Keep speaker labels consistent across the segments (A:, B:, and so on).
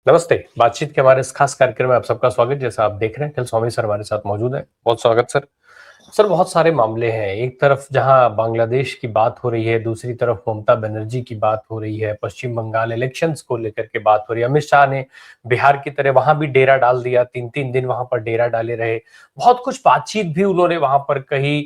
A: नमस्ते। बातचीत के हमारे इस खास कार्यक्रम में आप सबका स्वागत। जैसा आप देख रहे हैं, कल स्वामी सर हमारे साथ मौजूद हैं। बहुत स्वागत सर। सर, बहुत सारे मामले हैं। एक तरफ जहां बांग्लादेश की बात हो रही है, दूसरी तरफ ममता बनर्जी की बात हो रही है, पश्चिम बंगाल इलेक्शंस को लेकर के बात हो रही है। अमित शाह ने बिहार की तरह वहां भी डेरा डाल दिया, 3-3 दिन वहां पर डेरा डाले रहे। बहुत कुछ बातचीत भी उन्होंने वहां पर कही।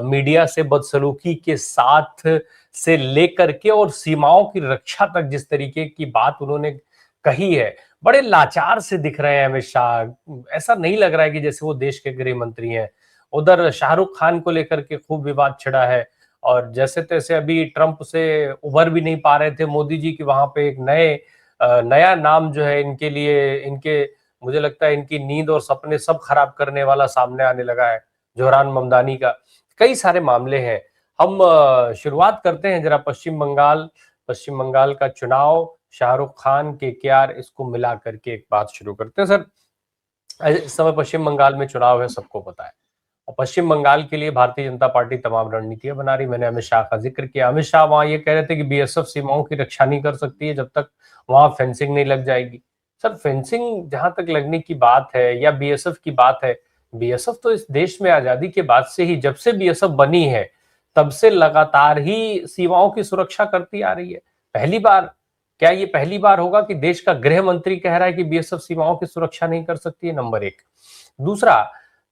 A: मीडिया से बदसलूकी के साथ से लेकर के और सीमाओं की रक्षा तक जिस तरीके की बात उन्होंने कही है, बड़े लाचार से दिख रहे हैं अमित शाह। ऐसा नहीं लग रहा है कि जैसे वो देश के गृह मंत्री हैं। उधर शाहरुख खान को लेकर के खूब विवाद छिड़ा है और जैसे तैसे अभी ट्रंप से उभर भी नहीं पा रहे थे मोदी जी की। वहां पे एक नया नाम जो है इनके लिए, इनके मुझे लगता है इनकी नींद और सपने सब खराब करने वाला सामने आने लगा है, जोहरान ममदानी का। कई सारे मामले हैं। हम शुरुआत करते हैं जरा पश्चिम बंगाल का चुनाव, शाहरुख खान के केआर, इसको मिला करके एक बात शुरू करते हैं सर। इस समय पश्चिम बंगाल में चुनाव है, सबको पता है। और पश्चिम बंगाल के लिए भारतीय जनता पार्टी तमाम रणनीतियां बना रही। मैंने अमित शाह का जिक्र किया। अमित शाह वहां ये कह रहे थे कि बीएसएफ सीमाओं की रक्षा नहीं कर सकती है जब तक वहां फेंसिंग नहीं लग जाएगी। सर, फेंसिंग जहां तक लगने की बात है या बीएसएफ की बात है, बीएसएफ तो इस देश में आजादी के बाद से ही, जब से बीएसएफ बनी है तब से लगातार ही सीमाओं की सुरक्षा करती आ रही है। पहली बार, क्या ये पहली बार होगा कि देश का गृह मंत्री कह रहा है कि बीएसएफ सीमाओं की सुरक्षा नहीं कर सकती है? नंबर एक। दूसरा,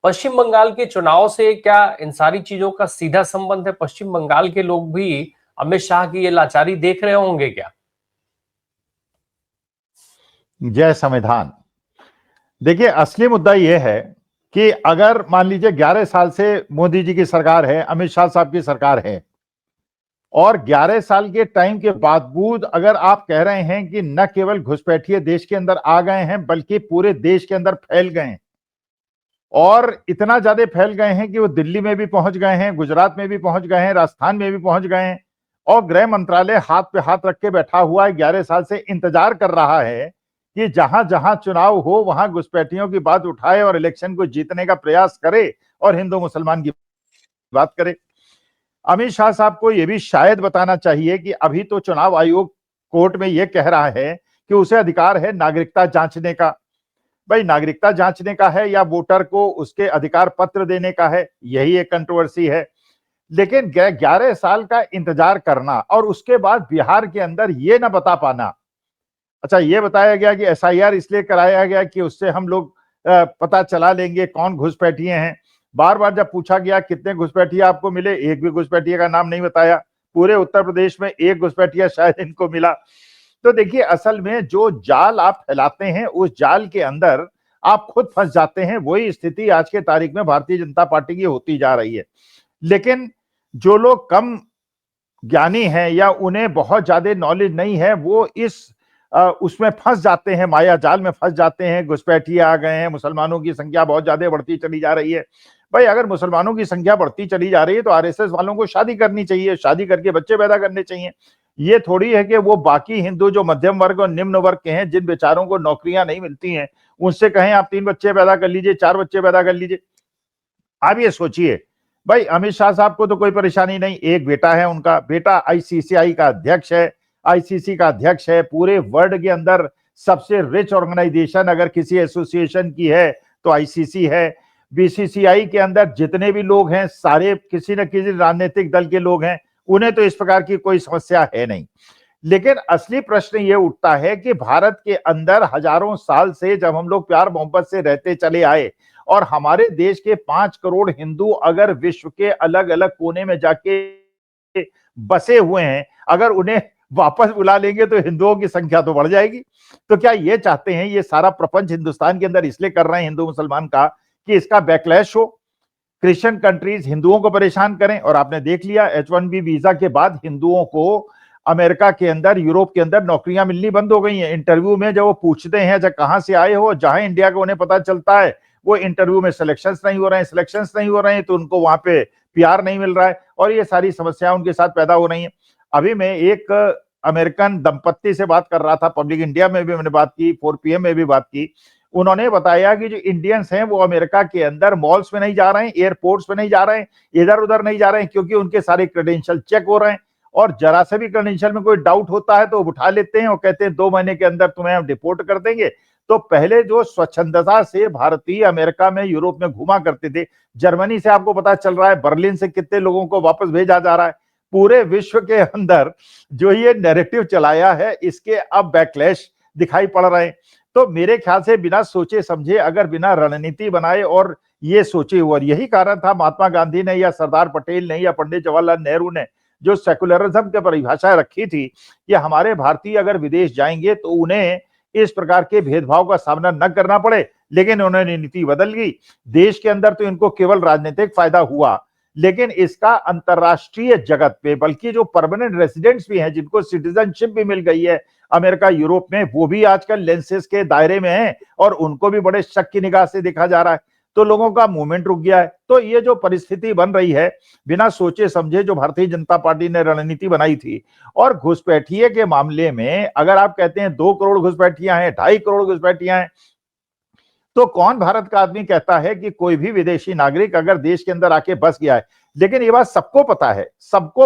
A: पश्चिम बंगाल के चुनाव से क्या इन सारी चीजों का सीधा संबंध है? पश्चिम बंगाल के लोग भी अमित शाह की ये लाचारी देख रहे होंगे क्या?
B: जय संविधान। देखिए, असली मुद्दा यह है कि अगर मान लीजिए 11 साल से मोदी जी की सरकार है, अमित शाह साहब की सरकार है, और 11 साल के टाइम के बावजूद अगर आप कह रहे हैं कि न केवल घुसपैठिए देश के अंदर आ गए हैं बल्कि पूरे देश के अंदर फैल गए हैं, और इतना ज्यादा फैल गए हैं कि वो दिल्ली में भी पहुंच गए हैं, गुजरात में भी पहुंच गए हैं, राजस्थान में भी पहुंच गए हैं, और गृह मंत्रालय हाथ पे हाथ रख के बैठा हुआ है, 11 साल से इंतजार कर रहा है कि जहां जहां चुनाव हो वहां घुसपैठियों की बात उठाए और इलेक्शन को जीतने का प्रयास करे और हिंदू मुसलमान की बात करे। अमित शाह साहब को यह भी शायद बताना चाहिए कि अभी तो चुनाव आयोग कोर्ट में यह कह रहा है कि उसे अधिकार है नागरिकता जांचने का। भाई, नागरिकता जांचने का है या वोटर को उसके अधिकार पत्र देने का है, यही एक कंट्रोवर्सी है। लेकिन 11 साल का इंतजार करना और उसके बाद बिहार के अंदर ये ना बता पाना। अच्छा, ये बताया गया कि एसआईआर इसलिए कराया गया कि उससे हम लोग पता चला लेंगे कौन घुसपैठिए हैं। बार बार जब पूछा गया कितने घुसपैठिए आपको मिले, एक भी घुसपैठिए का नाम नहीं बताया। पूरे उत्तर प्रदेश में एक घुसपैठिया शायद इनको मिला। तो देखिए, असल में जो जाल आप फैलाते हैं उस जाल के अंदर आप खुद फंस जाते हैं। वही स्थिति आज के तारीख में भारतीय जनता पार्टी की होती जा रही है। लेकिन जो लोग कम ज्ञानी हैं या उन्हें बहुत ज्यादा नॉलेज नहीं है, वो इस उसमें फंस जाते हैं, माया जाल में फंस जाते हैं। घुसपैठिए आ गए हैं, मुसलमानों की संख्या बहुत ज्यादा बढ़ती चली जा रही है। भाई, अगर मुसलमानों की संख्या बढ़ती चली जा रही है तो आरएसएस वालों को शादी करनी चाहिए, शादी करके बच्चे पैदा करने चाहिए। ये थोड़ी है कि वो बाकी हिंदू जो मध्यम वर्ग और निम्न वर्ग के हैं, जिन बेचारों को नौकरियां नहीं मिलती हैं, उनसे कहें आप 3 बच्चे पैदा कर लीजिए, 4 बच्चे पैदा कर लीजिए। आप ये सोचिए, भाई अमित शाह साहब को तो कोई परेशानी नहीं, एक बेटा है, उनका बेटा आईसीसीआई का अध्यक्ष है, आईसीसी का अध्यक्ष है। पूरे वर्ल्ड के अंदर सबसे रिच ऑर्गेनाइजेशन अगर किसी एसोसिएशन की है तो आईसीसी है। बीसीसीआई के अंदर जितने भी लोग हैं सारे किसी न किसी राजनीतिक दल के लोग हैं, उन्हें तो इस प्रकार की कोई समस्या है नहीं। लेकिन असली प्रश्न ये उठता है कि भारत के अंदर हजारों साल से जब हम लोग प्यार मोहब्बत से रहते चले आए और हमारे देश के 5 करोड़ हिंदू अगर विश्व के अलग अलग कोने में जाके बसे हुए हैं, अगर उन्हें वापस बुला लेंगे तो हिंदुओं की संख्या तो बढ़ जाएगी। तो क्या ये चाहते हैं, ये सारा प्रपंच हिंदुस्तान के अंदर इसलिए कर रहे हैं हिंदू मुसलमान का कि इसका बैकलैश हो, क्रिश्चियन कंट्रीज हिंदुओं को परेशान करें? और आपने देख लिया H1B वीजा के बाद हिंदुओं को अमेरिका के अंदर, यूरोप के अंदर नौकरियां मिलनी बंद हो गई हैं। इंटरव्यू में जब वो पूछते हैं जब कहां से आए हो, जहां इंडिया को उन्हें पता चलता है वो इंटरव्यू में सिलेक्शंस नहीं हो रहे हैं तो उनको वहां पे पीआर नहीं मिल रहा है, और ये सारी समस्याएं उनके साथ पैदा हो रही हैं। अभी मैं एक अमेरिकन दंपत्ति से बात कर रहा था, पब्लिक इंडिया में भी मैंने बात की, 4PM में भी बात की। उन्होंने बताया कि जो इंडियंस हैं वो अमेरिका के अंदर मॉल्स में नहीं जा रहे हैं, एयरपोर्ट्स में नहीं जा रहे हैं, इधर उधर नहीं जा रहे हैं, क्योंकि उनके सारे क्रेडेंशियल चेक हो रहे हैं और जरा से भी क्रेडेंशियल में कोई डाउट होता है तो उठा लेते हैं और कहते हैं 2 महीने के अंदर तुम्हें हम डिपोर्ट कर देंगे। तो पहले जो स्वच्छंदता से भारतीय अमेरिका में, यूरोप में घुमा करते थे, जर्मनी से आपको पता चल रहा है, बर्लिन से कितने लोगों को वापस भेजा जा रहा है। पूरे विश्व के अंदर जो ये नैरेटिव चलाया है, इसके अब बैकलैश दिखाई पड़ रहे हैं। तो मेरे ख्याल से बिना सोचे समझे, अगर बिना रणनीति बनाए और ये सोचे हुए, और यही कारण था महात्मा गांधी ने या सरदार पटेल ने या पंडित जवाहरलाल नेहरू ने जो सेकुलरिज्म की परिभाषा रखी थी कि हमारे भारतीय अगर विदेश जाएंगे तो उन्हें इस प्रकार के भेदभाव का सामना न करना पड़े, लेकिन उन्होंने नीति बदल गई। देश के अंदर तो इनको केवल राजनीतिक फायदा हुआ, लेकिन इसका अंतरराष्ट्रीय जगत पे, बल्कि जो परमानेंट रेसिडेंट्स भी हैं, जिनको सिटीजनशिप भी मिल गई है अमेरिका, यूरोप में, वो भी आजकल लेंसेज के दायरे में हैं और उनको भी बड़े शक की निगाह से देखा जा रहा है। तो लोगों का मूवमेंट रुक गया है। तो ये जो परिस्थिति बन रही है, बिना सोचे समझे जो भारतीय जनता पार्टी ने रणनीति बनाई थी, और घुसपैठिए के मामले में अगर आप कहते हैं 2 करोड़ घुसपैठियां हैं, 2.5 करोड़ घुसपैठियां हैं, तो कौन भारत का आदमी कहता है कि कोई भी विदेशी नागरिक अगर देश के अंदर आके बस गया है। लेकिन ये बात सबको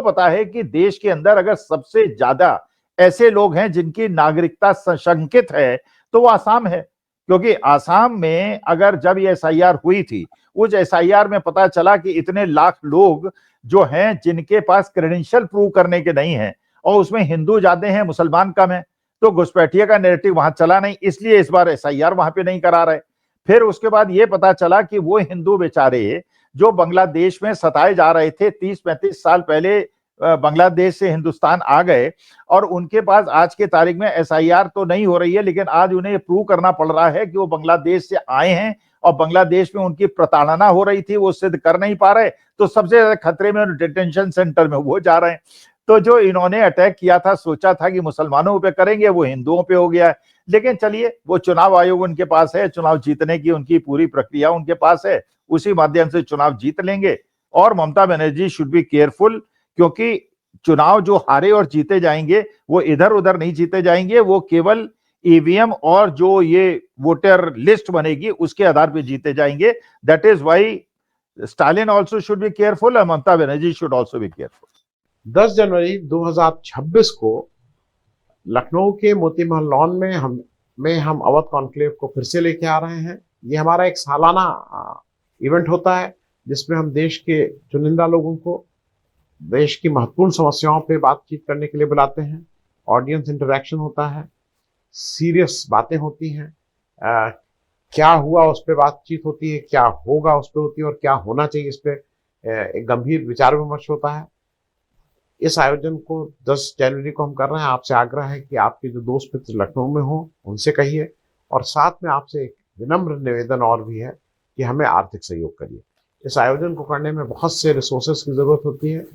B: पता है कि देश के अंदर अगर सबसे ज्यादा ऐसे लोग हैं जिनकी नागरिकता संशंकित है तो वो आसाम है। क्योंकि आसाम में अगर जब ये एसआईआर हुई थी, उस एसआईआर में पता चला कि इतने लाख लोग जो हैं जिनके पास क्रेडेंशियल प्रूव करने के नहीं है, और उसमें हिंदू ज्यादा हैं, मुसलमान कम है। तो घुसपैठिए का नैरेटिव वहां चला नहीं, इसलिए इस बार एसआईआर वहां पे नहीं करा रहे। फिर उसके बाद ये पता चला कि वो हिंदू बेचारे जो बांग्लादेश में सताए जा रहे थे, 30-35 साल पहले बांग्लादेश से हिंदुस्तान आ गए, और उनके पास आज के तारीख में एसआईआर तो नहीं हो रही है, लेकिन आज उन्हें प्रूव करना पड़ रहा है कि वो बांग्लादेश से आए हैं और बांग्लादेश में उनकी प्रताड़ना हो रही थी, वो सिद्ध कर नहीं पा रहे। तो सबसे ज्यादा खतरे में डिटेंशन सेंटर में वो जा रहे हैं। तो जो इन्होंने अटैक किया था, सोचा था कि मुसलमानों पे करेंगे, वो हिंदुओं पे हो गया है। लेकिन चलिए, वो चुनाव आयोग उनके पास है, चुनाव जीतने की उनकी पूरी प्रक्रिया उनके पास है, उसी माध्यम से चुनाव जीत लेंगे। और Mamata Banerjee should be careful, क्योंकि चुनाव जो हारे और जीते जाएंगे वो इधर उधर नहीं जीते जाएंगे, वो केवल ईवीएम और जो ये वोटर लिस्ट बनेगी उसके आधार पर जीते जाएंगे। That is why Stalin also should be careful और Mamata Banerjee should also be careful.
C: 10 जनवरी 2026 को लखनऊ के मोती महल लॉन में हम अवध कॉन्क्लेव को फिर से लेके आ रहे हैं। ये हमारा एक सालाना इवेंट होता है जिसमें हम देश के चुनिंदा लोगों को देश की महत्वपूर्ण समस्याओं पे बातचीत करने के लिए बुलाते हैं। ऑडियंस इंटरेक्शन होता है, सीरियस बातें होती हैं, क्या हुआ उस पर बातचीत होती है, क्या होगा उस पर होती है, और क्या होना चाहिए इस पर एक गंभीर विचार विमर्श होता है। इस आयोजन को 10 जनवरी को हम कर रहे हैं। आपसे आग्रह है कि आपके जो दोस्त मित्र लखनऊ में हो उनसे कहिए, और साथ में आपसे एक विनम्र निवेदन और भी है कि हमें आर्थिक सहयोग करिए। इस आयोजन को करने में बहुत से रिसोर्सेज की जरूरत होती है,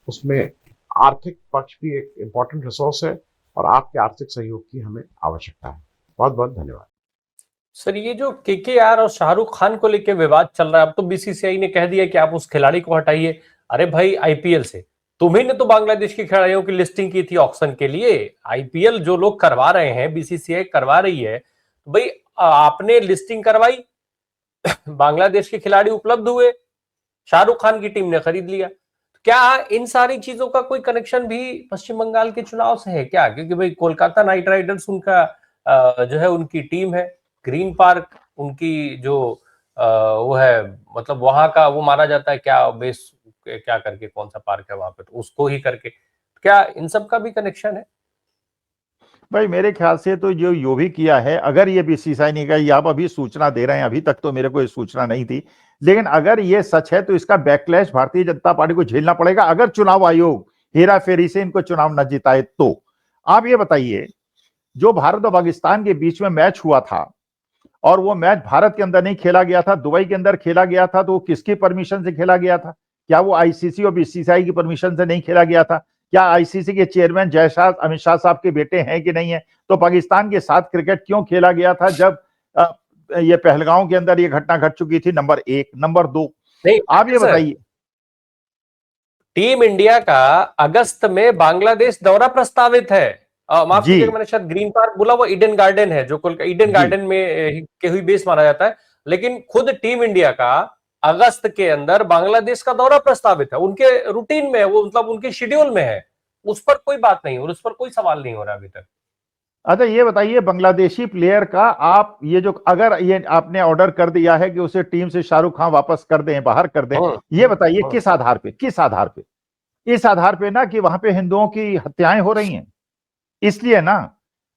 C: उसमें आर्थिक पक्ष भी एक इम्पॉर्टेंट रिसोर्स है, और आपके आर्थिक सहयोग की हमें आवश्यकता है। बहुत बहुत धन्यवाद।
A: सर, ये जो केकेआर और शाहरुख खान को लेकर विवाद चल रहा है, अब तो बीसीसीआई ने कह दिया कि आप उस खिलाड़ी को हटाइए। अरे भाई, आईपीएल से तुम्ही ने तो बांग्लादेश के खिलाड़ियों की लिस्टिंग की थी ऑक्शन के लिए। आईपीएल जो लोग करवा रहे हैं, बीसीसीआई करवा रही है, भाई आपने लिस्टिंग करवाई, बांग्लादेश के खिलाड़ी उपलब्ध हुए, शाहरुख खान की टीम ने खरीद लिया। क्या इन सारी चीजों का कोई कनेक्शन भी पश्चिम बंगाल के चुनाव से है क्या? क्योंकि भाई कोलकाता नाइट राइडर्स उनका जो है उनकी टीम है, ग्रीन पार्क उनकी जो वो है, मतलब वहां का वो माना जाता है क्या बेस, क्या करके, कौन सा पार्क है वहां पे, तो उसको ही करके, क्या इन सब का भी कनेक्शन है?
B: भाई मेरे ख्याल से तो जो भी किया है, अगर ये बीसीसीआई ने कहा, ये आप अभी सूचना दे रहे हैं, अभी तक तो मेरे को ये सूचना नहीं थी, लेकिन अगर ये सच है तो इसका बैकलैश भारतीय जनता पार्टी को झेलना पड़ेगा अगर चुनाव आयोग हेरा फेरी से इनको चुनाव न जिताए तो। आप ये बताइए, जो भारत और पाकिस्तान के बीच में मैच हुआ था, और वो मैच भारत के अंदर नहीं खेला गया था, दुबई के अंदर खेला गया था, तो वो किसकी परमिशन से खेला गया था? क्या वो आईसीसी और बीसीसीआई की परमिशन से नहीं खेला गया था? क्या आईसीसी के चेयरमैन जय शाह अमित शाह साहब के बेटे हैं कि नहीं है? तो पाकिस्तान के साथ क्रिकेट क्यों खेला गया था जब ये पहलगांव के अंदर ये घटना घट चुकी थी? नंबर 1। नंबर 2, आप ये बताइए,
A: टीम इंडिया का अगस्त में बांग्लादेश दौरा प्रस्तावित है। माफ कीजिएगा, मैंने शायद ग्रीन पार्क बोला, वो ईडन गार्डन है जो ईडन गार्डन में के हुई बेस माना जाता है। लेकिन खुद टीम इंडिया का अगस्त के अंदर बांग्लादेश का दौरा प्रस्तावित है, उनके रूटीन में है वो, मतलब उनके शेड्यूल में है। उस पर कोई बात नहीं और उस पर कोई सवाल नहीं हो रहा अभी तक।
B: अच्छा ये बताइए, बांग्लादेशी प्लेयर का आप ये जो अगर ये आपने ऑर्डर कर दिया है कि उसे टीम से शाहरुख खान वापस कर दें, बाहर कर दें, ये बताइए किस आधार पे, किस आधार पे? इस आधार पे ना कि वहां पे हिंदुओं की हत्याएं हो रही हैं, इसलिए ना।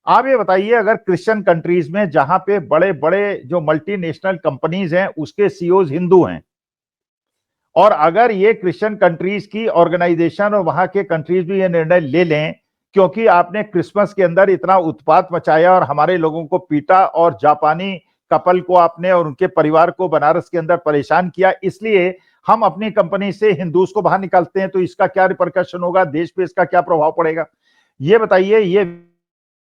B: आप ये बताइए, अगर क्रिश्चियन कंट्रीज में जहां पे बड़े बड़े जो मल्टीनेशनल कंपनीज हैं उसके सीईओज हिंदू हैं, और अगर ये क्रिश्चियन कंट्रीज की ऑर्गेनाइजेशन और वहां के कंट्रीज भी ये निर्णय ले लें क्योंकि आपने क्रिसमस के अंदर इतना उत्पात मचाया और हमारे लोगों को पीटा और जापानी कपल को आपने और उनके परिवार को बनारस के अंदर परेशान किया, इसलिए हम अपनी कंपनी से हिंदूज को बाहर निकालते हैं, तो इसका क्या रिपरकशन होगा, देश पे इसका क्या प्रभाव पड़ेगा? ये बताइए। ये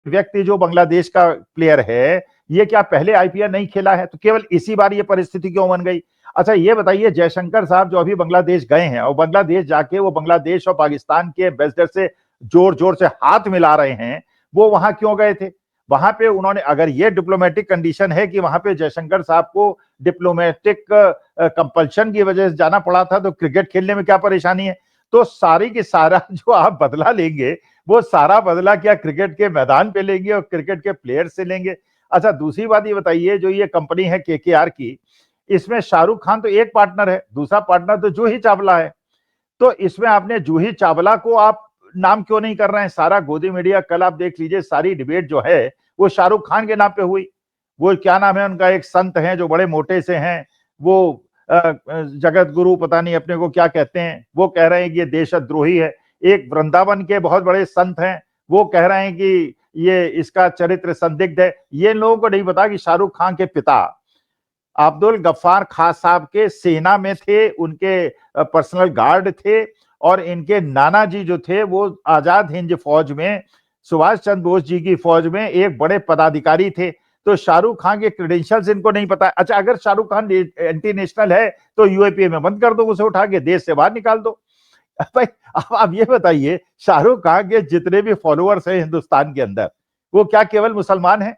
B: व्यक्ति जो बांग्लादेश का प्लेयर है, ये क्या पहले आईपीएल नहीं खेला है? तो केवल इसी बार ये परिस्थिति क्यों बन गई? अच्छा ये बताइए, जयशंकर साहब जो अभी बांग्लादेश गए हैं और बांग्लादेश जाके वो बांग्लादेश और पाकिस्तान के एम्बेसडर से जोर जोर से हाथ मिला रहे हैं, वो वहां क्यों गए थे? वहां पे उन्होंने, अगर ये डिप्लोमेटिक कंडीशन है कि वहां पे जयशंकर साहब को डिप्लोमेटिक कंपल्शन की वजह से जाना पड़ा था, तो क्रिकेट खेलने में क्या परेशानी है? तो सारी की सारा जो आप बदला लेंगे, वो सारा बदला क्या क्रिकेट के मैदान पे लेंगे और क्रिकेट के प्लेयर से लेंगे? अच्छा दूसरी बात ये बताइए, जो ये कंपनी है केकेआर की, इसमें शाहरुख खान तो एक पार्टनर है, दूसरा पार्टनर तो जूही चावला है। तो इसमें आपने जूही चावला को आप नाम क्यों नहीं कर रहे हैं? सारा गोदी मीडिया, कल आप देख लीजिए, सारी डिबेट जो है वो शाहरुख खान के नाम पे हुई। वो क्या नाम है उनका, एक संत हैं जो बड़े मोटे से हैं, वो जगत गुरु पता नहीं अपने को क्या कहते हैं, वो कह रहे हैं कि ये देशद्रोही है। एक वृंदावन के बहुत बड़े संत हैं, वो कह रहे हैं कि ये इसका चरित्र संदिग्ध है। ये लोगों को नहीं पता कि शाहरुख खान के पिता अब्दुल गफ्फार खान साहब के सेना में थे, उनके पर्सनल गार्ड थे, और इनके नाना जी जो थे वो आजाद हिंद फौज में, सुभाष चंद्र बोस जी की फौज में एक बड़े पदाधिकारी थे। तो शाहरुख खान के क्रेडेंशियल्स इनको नहीं पता। अच्छा अगर शाहरुख खान एंटी नेशनल है तो यूएपीए में बंद कर दो, उसे उठा के देश से बाहर निकाल दो। भाई अब आप ये बताइए, शाहरुख खान के जितने भी फॉलोअर्स हैं हिंदुस्तान के अंदर, वो क्या केवल मुसलमान हैं?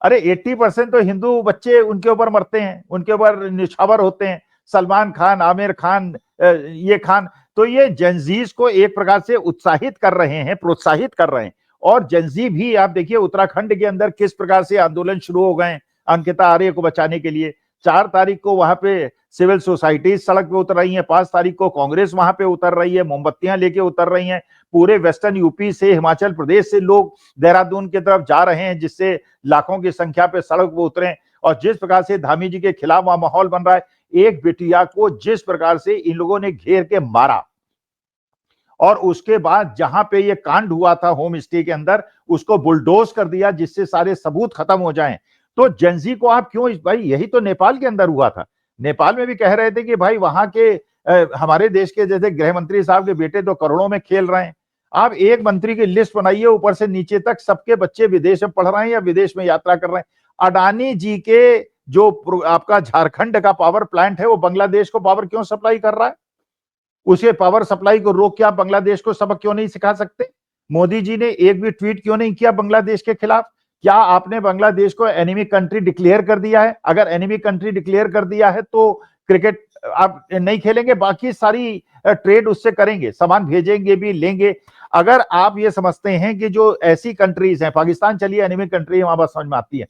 B: अरे 80% तो हिंदू बच्चे उनके ऊपर मरते हैं, उनके ऊपर निछावर होते हैं, सलमान खान, आमिर खान, ये खान। तो ये जेंजीज को एक प्रकार से उत्साहित कर रहे हैं, प्रोत्साहित कर रहे हैं। और जेंजी भी आप देखिए उत्तराखंड के अंदर किस प्रकार से आंदोलन शुरू हो गए अंकिता आर्य को बचाने के लिए। 4 तारीख को वहां पे सिविल सोसाइटी सड़क पे उतर रही है, 5 तारीख को कांग्रेस वहां पे उतर रही है, मोमबत्तियां लेके उतर रही हैं। पूरे वेस्टर्न यूपी से, हिमाचल प्रदेश से लोग देहरादून की तरफ जा रहे हैं, जिससे लाखों की संख्या पे सड़क पे उतरे। और जिस प्रकार से धामी जी के खिलाफ वहां माहौल बन रहा है, एक बिटिया को जिस प्रकार से इन लोगों ने घेर के मारा, और उसके बाद जहां पे ये कांड हुआ था होम स्टे के अंदर, उसको बुलडोज कर दिया जिससे सारे सबूत खत्म हो जाएं। तो जेंजी को आप क्यों, भाई यही तो नेपाल के अंदर हुआ था। नेपाल में भी कह रहे थे कि भाई वहां के हमारे देश के जैसे गृह मंत्री साहब के बेटे तो करोड़ों में खेल रहे हैं। आप एक मंत्री की लिस्ट बनाइए ऊपर से नीचे तक, सबके बच्चे विदेश में पढ़ रहे हैं या विदेश में यात्रा कर रहे हैं। अडानी जी के जो आपका झारखंड का पावर प्लांट है, वो बांग्लादेश को पावर क्यों सप्लाई कर रहा है? उसके पावर सप्लाई को रोक के आप बांग्लादेश को सबक क्यों नहीं सिखा सकते? मोदी जी ने एक भी ट्वीट क्यों नहीं किया बांग्लादेश के खिलाफ? क्या आपने बांग्लादेश को एनिमी कंट्री डिक्लेयर कर दिया है? अगर एनिमी कंट्री डिक्लेयर कर दिया है तो क्रिकेट आप नहीं खेलेंगे, बाकी सारी ट्रेड उससे करेंगे, सामान भेजेंगे भी, लेंगे। अगर आप ये समझते हैं कि जो ऐसी कंट्रीज हैं, पाकिस्तान चलिए एनिमी कंट्री है, वहां बात समझ में आती है,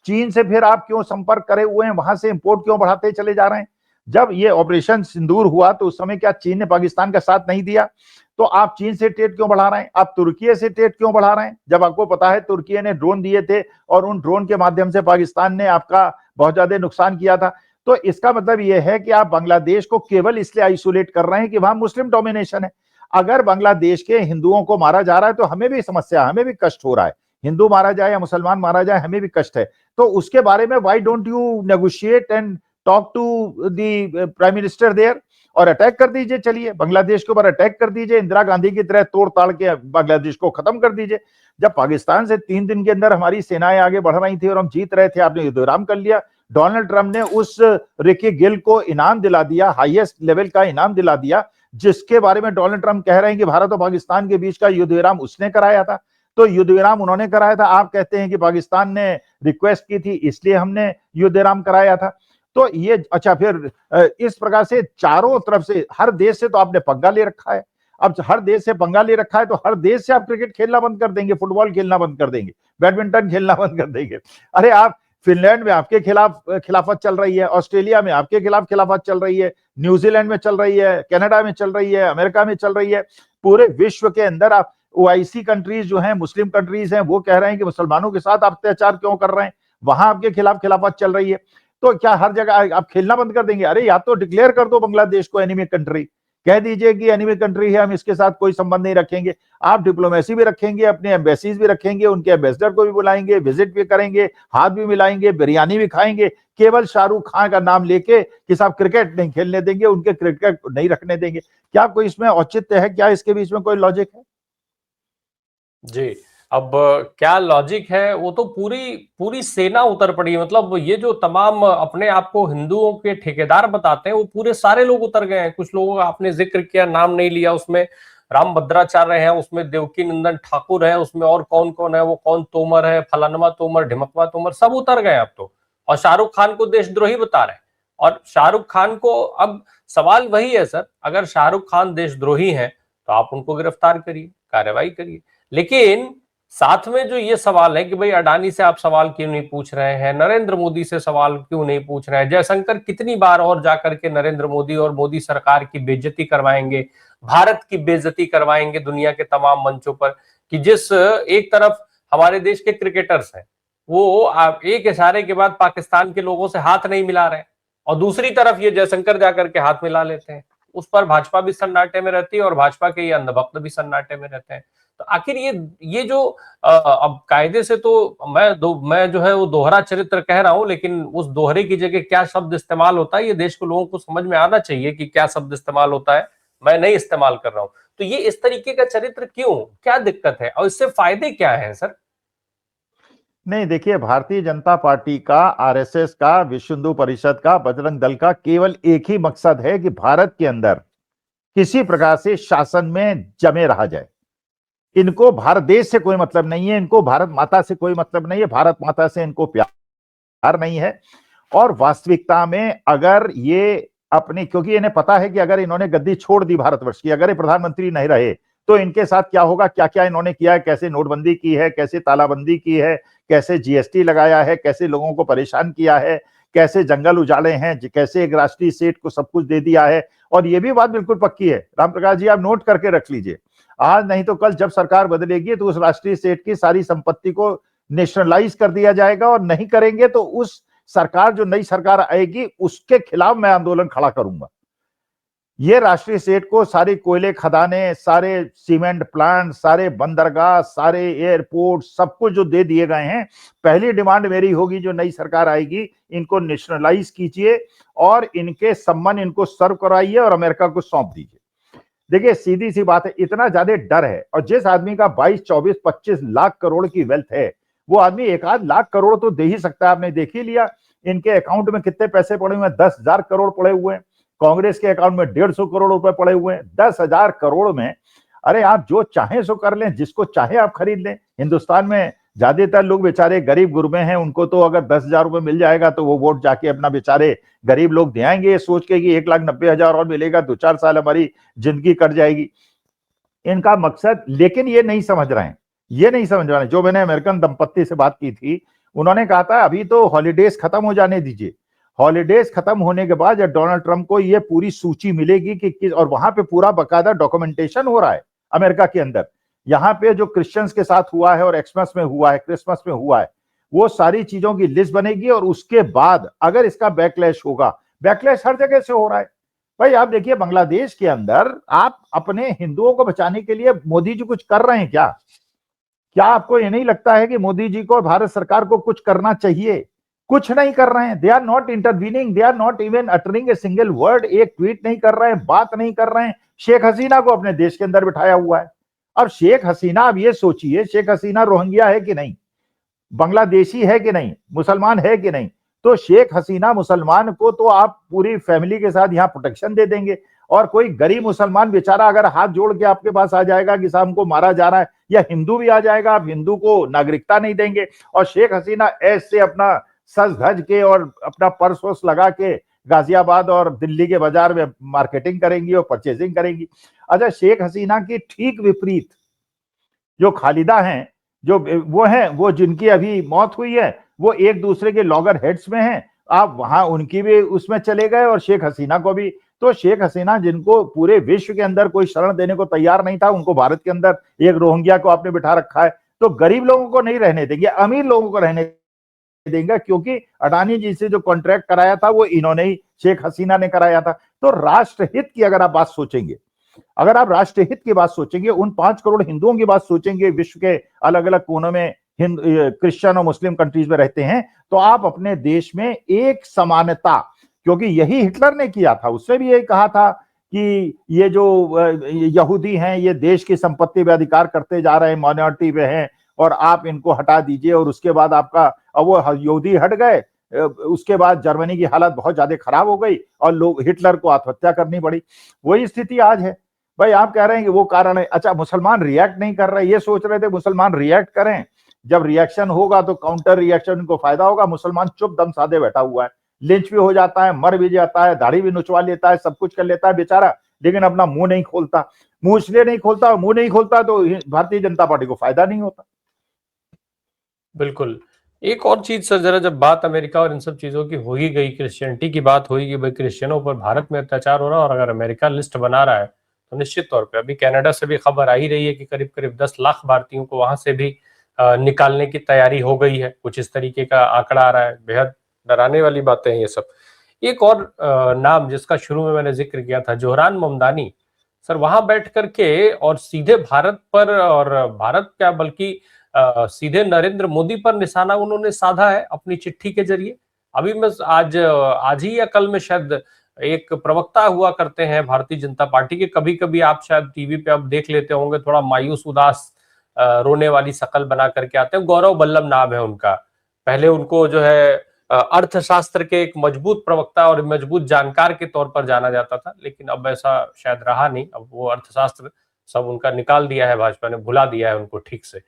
B: चीन से फिर आप क्यों संपर्क करे हुए हैं, वहां से इंपोर्ट क्यों बढ़ाते चले जा रहे हैं? जब ये ऑपरेशन सिंदूर हुआ तो उस समय क्या चीन ने पाकिस्तान का साथ नहीं दिया? तो आप चीन से ट्रेड क्यों बढ़ा रहे हैं? आप तुर्की से ट्रेड क्यों बढ़ा रहे हैं? जब आपको पता है तुर्की ने ड्रोन दिए थे और उन ड्रोन के माध्यम से पाकिस्तान ने आपका बहुत ज्यादा नुकसान किया था। तो इसका मतलब यह है कि आप बांग्लादेश को केवल इसलिए आइसोलेट कर रहे हैं कि वहां मुस्लिम डोमिनेशन है। अगर बांग्लादेश के हिंदुओं को मारा जा रहा है तो हमें भी समस्या, हमें भी कष्ट हो रहा है। हिंदू मारा जाए या मुसलमान मारा जाए, हमें भी कष्ट है। तो उसके बारे में why don't you negotiate and talk to the prime minister there, और अटैक कर दीजिए। चलिए बांग्लादेश के ऊपर अटैक कर दीजिए, इंदिरा गांधी की तरह तोड़ ताड़ के बांग्लादेश को खत्म कर दीजिए। जब पाकिस्तान से 3 दिन के अंदर हमारी सेनाएं आगे बढ़ रही थी और हम जीत रहे थे, आपने युद्ध विराम कर लिया। डोनाल्ड ट्रंप ने उस रिकी गिल को इनाम दिला दिया, हाईएस्ट लेवल का इनाम दिला दिया, जिसके बारे में डोनाल्ड ट्रंप कह रहे हैं कि भारत और पाकिस्तान के बीच का युद्ध विराम उसने कराया था। तो युद्ध विराम उन्होंने कराया था, आप कहते हैं कि पाकिस्तान ने रिक्वेस्ट की थी इसलिए हमने युद्ध विराम कराया था। तो ये अच्छा, फिर इस प्रकार से चारों तरफ से हर देश से तो आपने पंगा ले रखा है। अब हर देश से पंगा ले रखा है, तो हर देश से आप क्रिकेट खेलना बंद कर देंगे, फुटबॉल खेलना बंद कर देंगे, बैडमिंटन खेलना बंद कर देंगे। अरे आप फिनलैंड में आपके खिलाफ खिलाफत चल रही है, ऑस्ट्रेलिया में आपके खिलाफ खिलाफत चल रही है, न्यूजीलैंड में चल रही है, कनाडा में चल रही है, अमेरिका में चल रही है, पूरे विश्व के अंदर आप ओआईसी कंट्रीज जो हैं, मुस्लिम कंट्रीज हैं, वो कह रहे हैं कि मुसलमानों के साथ आप अत्याचार क्यों कर रहे हैं, वहां आपके खिलाफ खिलाफत चल रही है। तो क्या हर जगह आप खेलना बंद कर देंगे? अरे या तो डिक्लेयर कर दो बांग्लादेश को एनिमी कंट्री, कह दीजिए कि एनिमी कंट्री है, हम इसके साथ कोई संबंध नहीं रखेंगे। आप डिप्लोमेसी भी रखेंगे, अपने एम्बेसीज भी रखेंगे, उनके एम्बेसडर को भी बुलाएंगे, विजिट भी करेंगे, हाथ भी मिलाएंगे, बिरयानी भी खाएंगे, केवल शाहरुख खान का नाम लेके कि साहब क्रिकेट नहीं खेलने देंगे, उनके क्रिकेट नहीं रखने देंगे। क्या कोई इसमें औचित्य है? क्या इसके बीच में कोई लॉजिक है?
A: जी, अब क्या लॉजिक है, वो तो पूरी पूरी सेना उतर पड़ी। मतलब ये जो तमाम अपने आप को हिंदुओं के ठेकेदार बताते हैं, वो पूरे सारे लोग उतर गए हैं। कुछ लोगों का आपने जिक्र किया, नाम नहीं लिया, उसमें राम भद्राचार्य हैं, उसमें देवकी नंदन ठाकुर है, उसमें और कौन कौन है, वो कौन तोमर है, फलानमा तोमर, ढिमकवा तोमर, सब उतर गए अब तो। और शाहरुख खान को देशद्रोही बता रहे हैं। और शाहरुख खान को अब सवाल वही है सर, अगर शाहरुख खान देशद्रोही हैं तो आप उनको गिरफ्तार करिए, कार्रवाई करिए। लेकिन साथ में जो ये सवाल है कि भाई अडानी से आप सवाल क्यों नहीं पूछ रहे हैं, नरेंद्र मोदी से सवाल क्यों नहीं पूछ रहे हैं, जयशंकर कितनी बार और जाकर के नरेंद्र मोदी और मोदी सरकार की बेइज्जती करवाएंगे, भारत की बेइज्जती करवाएंगे दुनिया के तमाम मंचों पर। कि जिस एक तरफ हमारे देश के क्रिकेटर्स हैं, वो एक इशारे के बाद पाकिस्तान के लोगों से हाथ नहीं मिला रहे, और दूसरी तरफ ये जयशंकर जाकर के हाथ मिला लेते हैं, उस पर भाजपा भी सन्नाटे में रहती है और भाजपा के ये अंधभक्त भी सन्नाटे में रहते हैं। तो आखिर ये जो अब कायदे से तो मैं जो है वो दोहरा चरित्र कह रहा हूं, लेकिन उस दोहरे की जगह क्या शब्द इस्तेमाल होता है, ये देश के लोगों को समझ में आना चाहिए कि क्या शब्द इस्तेमाल होता है। मैं नहीं इस्तेमाल कर रहा हूं। तो ये इस तरीके का चरित्र क्यों, क्या दिक्कत है और इससे फायदे क्या है सर?
B: नहीं, देखिए, भारतीय जनता पार्टी का, आरएसएस का, विश्व हिंदू परिषद का, बजरंग दल का केवल एक ही मकसद है कि भारत के अंदर किसी प्रकार से शासन में जमे रहा जाए। इनको भारत देश से कोई मतलब नहीं है, इनको भारत माता से कोई मतलब नहीं है, भारत माता से इनको प्यार नहीं है। और वास्तविकता में अगर ये अपनी, क्योंकि इन्हें पता है कि अगर इन्होंने गद्दी छोड़ दी भारतवर्ष की, अगर ये प्रधानमंत्री नहीं रहे तो इनके साथ क्या होगा, क्या क्या इन्होंने किया है, कैसे नोटबंदी की है, कैसे तालाबंदी की है, कैसे जीएसटी लगाया है, कैसे लोगों को परेशान किया है, कैसे जंगल उजाड़े हैं, कैसे एक राष्ट्रीय सेठ को सब कुछ दे दिया है। और ये भी बात बिल्कुल पक्की है, राम प्रकाश जी, आप नोट करके रख लीजिए, आज नहीं तो कल जब सरकार बदलेगी तो उस राष्ट्रीय सेठ की सारी संपत्ति को नेशनलाइज कर दिया जाएगा, और नहीं करेंगे तो उस सरकार, जो नई सरकार आएगी, उसके खिलाफ मैं आंदोलन खड़ा करूंगा। ये राष्ट्रीय सेठ को सारी कोयले खदानें, सारे सीमेंट प्लांट, सारे बंदरगाह, सारे एयरपोर्ट, सब कुछ जो दे दिए गए हैं, पहली डिमांड मेरी होगी, जो नई सरकार आएगी, इनको नेशनलाइज कीजिए और इनके सम्मान इनको सर्व कराइए और अमेरिका को सौंप दीजिए। देखिए, सीधी सी बात है, इतना ज्यादा डर है। और जिस आदमी का 22, 24, 25 लाख करोड़ की वेल्थ है, वो आदमी 1 लाख करोड़ तो दे ही सकता है। आपने देख ही लिया इनके अकाउंट में कितने पैसे पड़े हुए हैं, 10,000 करोड़ पड़े हुए हैं। कांग्रेस के अकाउंट में 150 करोड़ रुपए पड़े हुए हैं। 10,000 करोड़ में अरे आप जो चाहें सो कर लें, जिसको चाहे आप खरीद लें। हिंदुस्तान में ज्यादातर लोग बेचारे गरीब गुरबे हैं, उनको तो अगर 10,000 रुपए मिल जाएगा तो वो वोट जाके अपना बेचारे गरीब लोग दे आएंगे, ये सोच के कि 1,90,000 और मिलेगा, 2-4 साल हमारी जिंदगी कट जाएगी। इनका मकसद, लेकिन ये नहीं समझ रहे हैं, ये नहीं समझ रहे हैं। जो मैंने अमेरिकन दंपत्ति से बात की थी, उन्होंने कहा था अभी तो हॉलीडेज खत्म हो जाने दीजिए, हॉलीडेज खत्म होने के बाद जब डोनाल्ड ट्रंप को ये पूरी सूची मिलेगी कि और वहां पे पूरा बकायदा डॉक्यूमेंटेशन हो रहा है अमेरिका के अंदर, यहाँ पे जो क्रिश्चियंस के साथ हुआ है और एक्समस में हुआ है, क्रिसमस में हुआ है, वो सारी चीजों की लिस्ट बनेगी। और उसके बाद अगर इसका बैकलैश होगा, बैकलैश हर जगह से हो रहा है भाई। आप देखिए, बांग्लादेश के अंदर आप अपने हिंदुओं को बचाने के लिए मोदी जी कुछ कर रहे हैं क्या? क्या आपको ये नहीं लगता है कि मोदी जी को, भारत सरकार को कुछ करना चाहिए? कुछ नहीं कर रहे हैं। They are not intervening, they are not even uttering a single word. एक ट्वीट नहीं कर रहे हैं, बात नहीं कर रहे हैं। शेख हसीना को अपने देश के अंदर बिठाया हुआ है। अब शेख हसीना, अब ये सोचिए, शेख हसीना रोहिंग्या है कि नहीं, बांग्लादेशी है कि नहीं, मुसलमान है कि नहीं? तो शेख हसीना मुसलमान को तो आप पूरी फैमिली के साथ यहाँ प्रोटेक्शन दे देंगे, और कोई गरीब मुसलमान बेचारा अगर हाथ जोड़ के आपके पास आ जाएगा कि साहब हमको मारा जा रहा है, या हिंदू भी आ जाएगा, आप हिंदू को नागरिकता नहीं देंगे। और शेख हसीना ऐसे अपना सज धज के और अपना पर्स वर्स लगा के गाजियाबाद और दिल्ली के बाजार में मार्केटिंग करेंगी और परचेजिंग करेंगी। अच्छा, शेख हसीना की ठीक विपरीत जो खालिदा हैं, जो वो हैं, वो जिनकी अभी मौत हुई है, वो एक दूसरे के लॉगर हेड्स में हैं। आप वहां उनकी भी उसमें चले गए और शेख हसीना को भी। तो शेख हसीना, जिनको पूरे विश्व के अंदर कोई शरण देने को तैयार नहीं था, उनको भारत के अंदर एक रोहिंग्या को आपने बिठा रखा है। तो गरीब लोगों को नहीं रहने देंगे, अमीर लोगों को रहने देंगे, क्योंकि अडानी जी से जो कॉन्ट्रैक्ट कराया था वो इन्होंने ही, शेख हसीना ने कराया था। तो राष्ट्रहित की अगर आप बात सोचेंगे, अगर आप राष्ट्रहित की बात सोचेंगे, उन 5 करोड़ हिंदुओं की बात सोचेंगे, विश्व के अलग अलग कोनों में क्रिश्चियन और मुस्लिम कंट्रीज में रहते हैं, तो आप अपने देश में एक समानता, क्योंकि यही हिटलर ने किया था, उसने भी यही कहा था कि ये जो यहूदी हैं ये देश की संपत्ति पे अधिकार करते जा रहे हैं, माइनॉरिटी पे हैं, और आप इनको हटा दीजिए। और उसके बाद आपका, अब वो यहूदी हट गए, उसके बाद जर्मनी की हालत बहुत ज्यादा खराब हो गई और लोग, हिटलर को आत्महत्या करनी पड़ी। वही स्थिति आज है। भाई आप कह रहे हैं कि वो कारण है। अच्छा, मुसलमान रिएक्ट नहीं कर रहे, ये सोच रहे थे मुसलमान रिएक्ट करें, जब रिएक्शन होगा तो काउंटर रिएक्शन उनको फायदा होगा। मुसलमान चुप दम साधे बैठा हुआ है, लिंच भी हो जाता है, मर भी जाता है, दाढ़ी भी नुचवा लेता है, सब कुछ कर लेता है बेचारा, लेकिन अपना मुंह नहीं खोलता। मुंह इसलिए नहीं खोलता, और मुंह नहीं खोलता तो भारतीय जनता पार्टी को फायदा नहीं होता।
A: बिल्कुल। एक और चीज सर, जरा जब बात अमेरिका और इन सब चीजों की हो ही गई, क्रिश्चियनिटी की बात हुई कि भाई क्रिश्चियनों पर भारत में अत्याचार हो रहा है और अगर अमेरिका लिस्ट बना रहा है, तो निश्चित तौर पे अभी कनाडा से भी खबर आ ही रही है कि करीब करीब 10 लाख भारतीयों को वहां से भी निकालने की तैयारी हो गई है। कुछ इस तरीके का आंकड़ा आ रहा है। बेहद डराने वाली बातें हैं ये सब। एक और नाम जिसका शुरू में मैंने जिक्र किया था, जोहरान ममदानी सर, वहां बैठ करके और सीधे भारत पर, और भारत क्या बल्कि सीधे नरेंद्र मोदी पर निशाना उन्होंने साधा है अपनी चिट्ठी के जरिए। अभी मैं आज ही या कल में शायद एक प्रवक्ता हुआ करते हैं भारतीय जनता पार्टी के, कभी कभी आप शायद टीवी पे अब देख लेते होंगे, थोड़ा मायूस उदास रोने वाली शकल बना करके आते हैं। गौरव बल्लभ नाम है उनका। पहले उनको जो है अर्थशास्त्र के एक मजबूत प्रवक्ता और मजबूत जानकार के तौर पर जाना जाता था, लेकिन अब ऐसा शायद रहा नहीं। अब वो अर्थशास्त्र सब उनका निकाल दिया है, भाजपा ने भुला दिया है उनको ठीक से।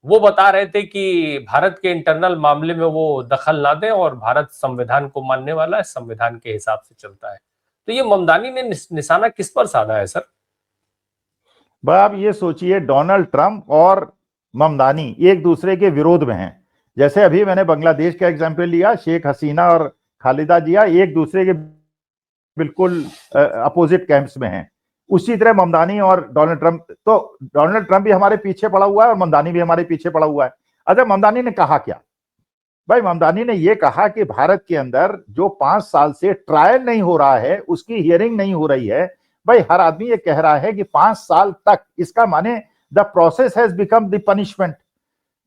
A: वो बता रहे थे कि भारत के इंटरनल मामले में वो दखल ना दें और भारत संविधान को मानने वाला है, संविधान के हिसाब से चलता है। तो ये ममदानी ने निशाना किस पर साधा है सर?
B: भाई आप ये सोचिए, डोनाल्ड ट्रंप और ममदानी एक दूसरे के विरोध में हैं। जैसे अभी मैंने बांग्लादेश का एग्जाम्पल लिया, शेख हसीना और खालिदा जिया एक दूसरे के बिल्कुल अपोजिट कैंप्स में हैं। उसी तरह ममदानी और डोनाल्ड ट्रंप, तो डोनाल्ड ट्रंप भी हमारे पीछे पड़ा हुआ है और ममदानी भी हमारे पीछे पड़ा हुआ है। अच्छा, ममदानी ने कहा क्या? भाई ममदानी ने यह कहा कि भारत के अंदर जो 5 साल से ट्रायल नहीं हो रहा है, उसकी हियरिंग नहीं हो रही है। भाई हर आदमी ये कह रहा है कि 5 साल तक, इसका माने the process has become the punishment.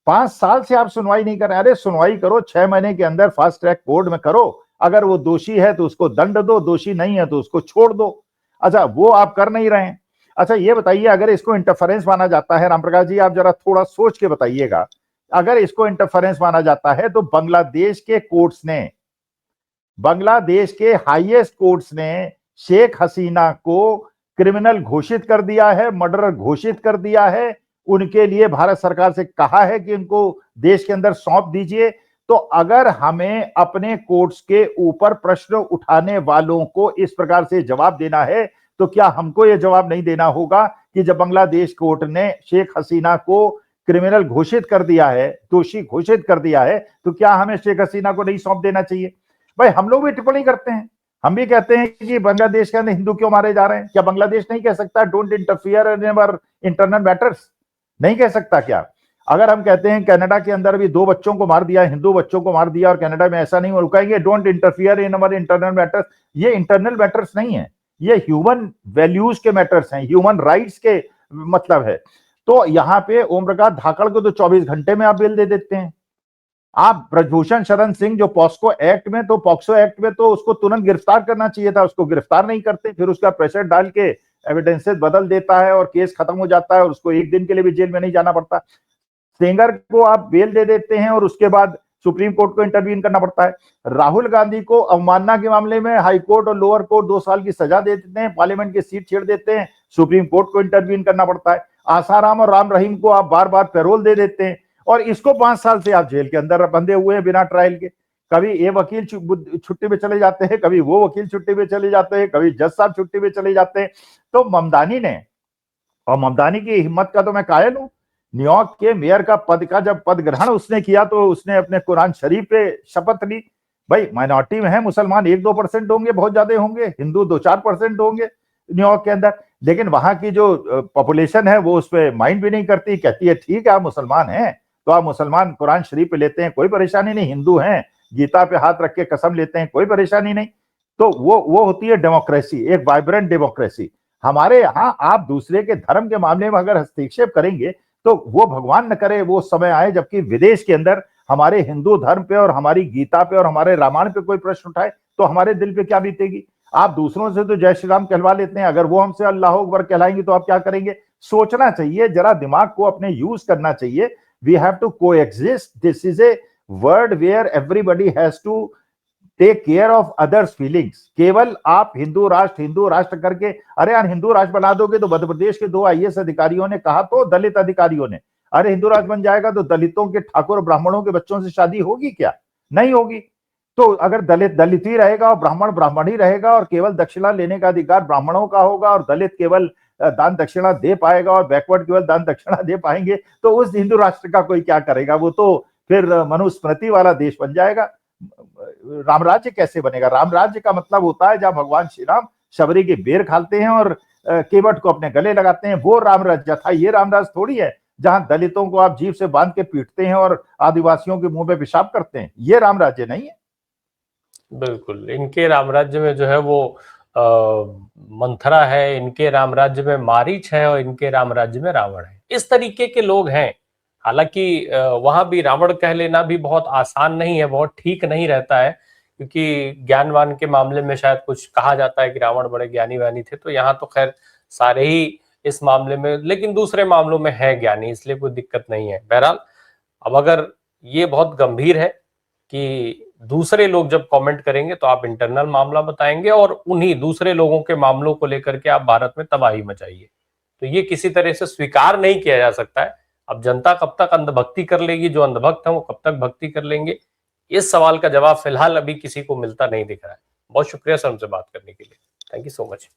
B: 5 साल से आप सुनवाई नहीं कर रहे। अरे सुनवाई करो, 6 महीने के अंदर फास्ट ट्रैक कोर्ट में करो। अगर वो दोषी है तो उसको दंड दो, दोषी नहीं है तो उसको छोड़ दो। अच्छा, वो आप कर नहीं रहे हैं। अच्छा ये बताइए, अगर इसको इंटरफेरेंस माना जाता है, रामप्रकाश जी आप जरा थोड़ा सोच के बताइएगा, अगर इसको इंटरफेरेंस माना जाता है तो बांग्लादेश के कोर्ट्स ने, बांग्लादेश के हाईएस्ट कोर्ट्स ने शेख हसीना को क्रिमिनल घोषित कर दिया है, मर्डरर घोषित कर दिया है। उनके लिए भारत सरकार से कहा है कि उनको देश के अंदर सौंप दीजिए। तो अगर हमें अपने कोर्ट्स के ऊपर प्रश्न उठाने वालों को इस प्रकार से जवाब देना है, तो क्या हमको यह जवाब नहीं देना होगा कि जब बांग्लादेश कोर्ट ने शेख हसीना को क्रिमिनल घोषित कर दिया है, दोषी घोषित कर दिया है, तो क्या हमें शेख हसीना को नहीं सौंप देना चाहिए? भाई हम लोग भी टिप्पणी करते हैं, हम भी कहते हैं कि बांग्लादेश के अंदर हिंदू क्यों मारे जा रहे हैं। क्या बांग्लादेश नहीं कह सकता don't interfere in our internal matters? नहीं कह सकता क्या? अगर हम कहते हैं कनाडा के अंदर भी 2 बच्चों को मार दिया, हिंदू बच्चों को मार दिया, और कनाडा में ऐसा नहीं हो, कहेंगे don't interfere in our internal matters. ये इंटरनल मैटर्स नहीं है, ये ह्यूमन वैल्यूज के मैटर्स हैं, ह्यूमन राइट्स के मतलब है। तो यहाँ पे ओम प्रकाश धाकड़ को तो 24 घंटे में आप बेल दे देते हैं। आप ब्रजभूषण शरण सिंह जो पॉक्सो एक्ट में, तो पॉक्सो एक्ट में तो उसको तुरंत गिरफ्तार करना चाहिए था, उसको गिरफ्तार नहीं करते, फिर उसका प्रेशर डाल के एविडेंसेस बदल देता है और केस खत्म हो जाता है और उसको एक दिन के लिए भी जेल में नहीं जाना पड़ता। सेंगर को आप बेल दे देते हैं और उसके बाद सुप्रीम कोर्ट को इंटरवीन करना पड़ता है। राहुल गांधी को अवमानना के मामले में हाई कोर्ट और लोअर कोर्ट 2 साल की सजा दे देते हैं, पार्लियामेंट की सीट छेड़ देते हैं, सुप्रीम कोर्ट को इंटरवीन करना पड़ता है। आसाराम और राम रहीम को आप बार बार पैरोल दे देते हैं और इसको 5 साल से आप जेल के अंदर बंधे हुए हैं बिना ट्रायल के। कभी ये वकील छुट्टी पे चले जाते हैं, कभी वो वकील छुट्टी पे चले जाते हैं, कभी जज साहब छुट्टी पे चले जाते हैं। तो ममदानी ने, और ममदानी की हिम्मत का तो मैं कायल हूं, न्यूयॉर्क के मेयर का पद का जब पद ग्रहण उसने किया तो उसने अपने कुरान शरीफ पे शपथ ली। भाई माइनॉरिटी में है मुसलमान 1-2% होंगे, बहुत ज्यादा होंगे, हिंदू 2-4% होंगे न्यूयॉर्क के अंदर, लेकिन वहां की जो पॉपुलेशन है वो उस पर माइंड भी नहीं करती, कहती है ठीक है आप मुसलमान हैं तो आप मुसलमान कुरान शरीफ पे लेते हैं, कोई परेशानी नहीं, हिंदू हैं गीता पे हाथ रख के कसम लेते हैं, कोई परेशानी नहीं। तो वो होती है डेमोक्रेसी, एक वाइब्रेंट डेमोक्रेसी। हमारे यहाँ आप दूसरे के धर्म के मामले में अगर हस्तक्षेप करेंगे तो वो भगवान न करे वो समय आए जबकि विदेश के अंदर हमारे हिंदू धर्म पे और हमारी गीता पे और हमारे रामायण पे कोई प्रश्न उठाए तो हमारे दिल पे क्या बीतेगी। आप दूसरों से तो जय श्री राम कहलवा लेते हैं, अगर वो हमसे अल्लाह अकबर कहलाएंगे तो आप क्या करेंगे। सोचना चाहिए, जरा दिमाग को अपने यूज करना चाहिए। We have to coexist, this is a world where everybody has to take care of others feelings. केवल आप हिंदू राष्ट्र करके, अरे यार हिंदू राष्ट्र बना दोगे तो मध्य प्रदेश के 2 IAS अधिकारियों ने कहा, तो दलित अधिकारियों ने, अरे हिंदू राष्ट्र बन जाएगा तो दलितों के, ठाकुर ब्राह्मणों के बच्चों से शादी होगी क्या, नहीं होगी। तो अगर दलित ही रहेगा और ब्राह्मण ही रहेगा और केवल दक्षिणा लेने का अधिकार ब्राह्मणों का होगा और दलित केवल दान दक्षिणा दे पाएगा और बैकवर्ड केवल दान दक्षिणा दे पाएंगे, तो उस हिंदू राष्ट्र का कोई क्या करेगा। वो तो फिर मनुस्मृति वाला देश बन जाएगा। राम राज्य कैसे बनेगा। राम राज्य का मतलब होता है जहां भगवान श्री राम शबरी के बेर खाते हैं और केवट को अपने गले लगाते हैं, वो राम राज्य था। ये राम राज थोड़ी है जहां दलितों को आप जीभ से बांध के पीटते हैं और आदिवासियों के मुंह पे पेशाब करते हैं, ये राम राज्य नहीं है।
A: बिल्कुल, इनके राम राज्य में जो है वो मंथरा है, इनके राम राज्य में मारीच है और इनके राम राज्य में रावण है। इस तरीके के लोग हैं। हालांकि वहां भी रावण कह लेना भी बहुत आसान नहीं है, बहुत ठीक नहीं रहता है, क्योंकि ज्ञानवान के मामले में शायद कुछ कहा जाता है कि रावण बड़े ज्ञानी व्यानी थे, तो यहाँ तो खैर सारे ही इस मामले में, लेकिन दूसरे मामलों में है ज्ञानी, इसलिए कोई दिक्कत नहीं है। बहरहाल अब अगर ये बहुत गंभीर है कि दूसरे लोग जब कमेंट करेंगे तो आप इंटरनल मामला बताएंगे और उन्हीं दूसरे लोगों के मामलों को लेकर के आप भारत में तबाही मचाइए, तो ये किसी तरह से स्वीकार नहीं किया जा सकता है। अब जनता कब तक अंधभक्ति कर लेगी, जो अंधभक्त है वो कब तक भक्ति कर लेंगे, इस सवाल का जवाब फिलहाल अभी किसी को मिलता नहीं दिख रहा है। बहुत शुक्रिया सर हमसे बात करने के लिए, थैंक यू सो मच।